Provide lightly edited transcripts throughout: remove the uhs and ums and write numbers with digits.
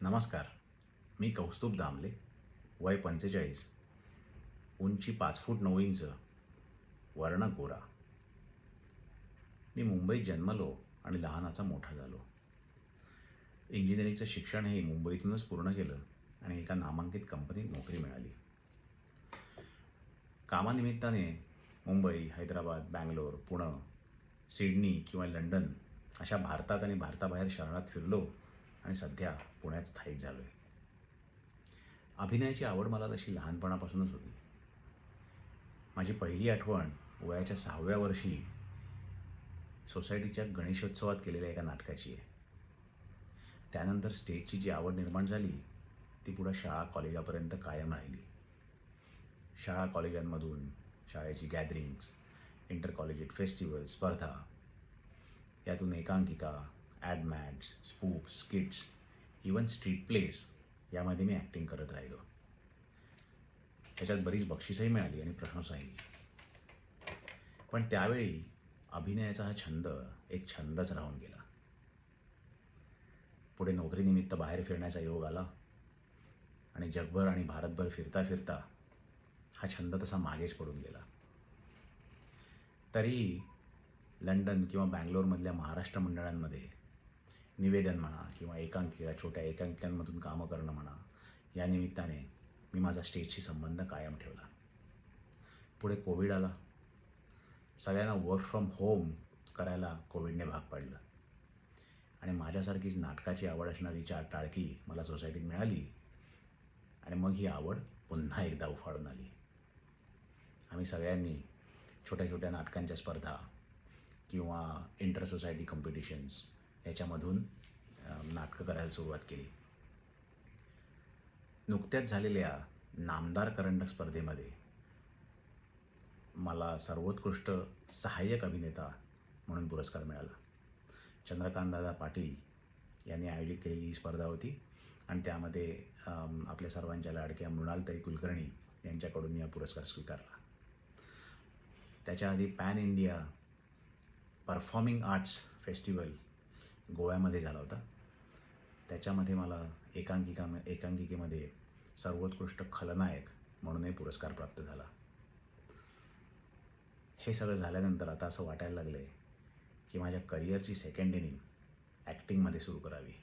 नमस्कार. मी कौस्तुभ दामले, वय 45, उंची 5 फूट 9 इंच, वर्ण गोरा. मी मुंबईत जन्मलो आणि लहानाचा मोठा झालो. इंजिनिअरिंगचं शिक्षणही मुंबईतूनच पूर्ण केलं आणि एका नामांकित कंपनीत नोकरी मिळाली. कामानिमित्ताने मुंबई, हैदराबाद, बँगलोर, पुणे, सिडनी किंवा लंडन अशा भारतात आणि भारताबाहेर शहरात फिरलो आणि सध्या पुण्यात स्थायिक झालो आहे. अभिनयाची आवड मला तशी लहानपणापासूनच होती. माझी पहिली आठवण वयाच्या 6व्या वर्षी सोसायटीच्या गणेशोत्सवात केलेल्या एका नाटकाची आहे. त्यानंतर स्टेजची जी आवड निर्माण झाली ती पुढे शाळा कॉलेजापर्यंत कायम राहिली. शाळा कॉलेजांमधून शाळेची गॅदरिंग्स, इंटर कॉलेजिएट फेस्टिवल, स्पर्धा, यातून एकांकिका, ad mads, spoof, skits, even street plays यामध्ये मी ॲक्टिंग करत राहिलो. त्याच्यात बरीच बक्षिसंही मिळाली आणि प्रशंसाही. पण त्यावेळी अभिनयाचा हा छंद एक छंदच राहून गेला. पुढे नोकरीनिमित्त बाहेर फिरण्याचा योग आला आणि जगभर आणि भारतभर फिरता फिरता हा छंद तसा मागेच पडून गेला. तरीही लंडन किंवा बँगलोरमधल्या महाराष्ट्र मंडळांमध्ये निवेदन म्हणा किंवा एकांकिका, छोट्या एकांकिकांमधून कामं करणं म्हणा, या निमित्ताने मी माझा स्टेजशी संबंध कायम ठेवला. पुढे कोविड आला. सगळ्यांना वर्क फ्रॉम होम करायला कोविडने भाग पाडलं आणि माझ्यासारखीच नाटकाची आवड असणारी 4 टाळकी मला सोसायटीत मिळाली आणि मग ही आवड पुन्हा एकदा उफाळून आली. आम्ही सगळ्यांनी छोट्या छोट्या नाटकांच्या स्पर्धा किंवा इंटर सोसायटी कॉम्पिटिशन्स याच्यामधून नाटकं करायला सुरुवात केली. नुकत्याच झालेल्या नामदार करंडक स्पर्धेमध्ये मला सर्वोत्कृष्ट सहाय्यक अभिनेता म्हणून पुरस्कार मिळाला. चंद्रकांतदादा पाटील यांनी आयोजित केलेली ही स्पर्धा होती आणि त्यामध्ये आपल्या सर्वांच्या लाडक्या मृणालताई कुलकर्णी यांच्याकडून मी हा पुरस्कार स्वीकारला. त्याच्या आधी pan India performing arts festival गोव्यामध्ये झाला होता. त्याच्यामध्ये मला एकांकिकेमध्ये सर्वोत्कृष्ट खलनायक म्हणूनही पुरस्कार प्राप्त झाला. हे सगळं झाल्यानंतर आता असं वाटायला लागलं आहे की माझ्या करिअरची सेकंड इनिंग ॲक्टिंगमध्ये सुरू करावी.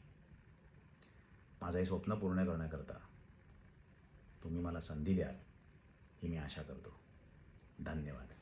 माझं हे स्वप्न पूर्ण करण्याकरता तुम्ही मला संधी द्याल ही मी आशा करतो. धन्यवाद.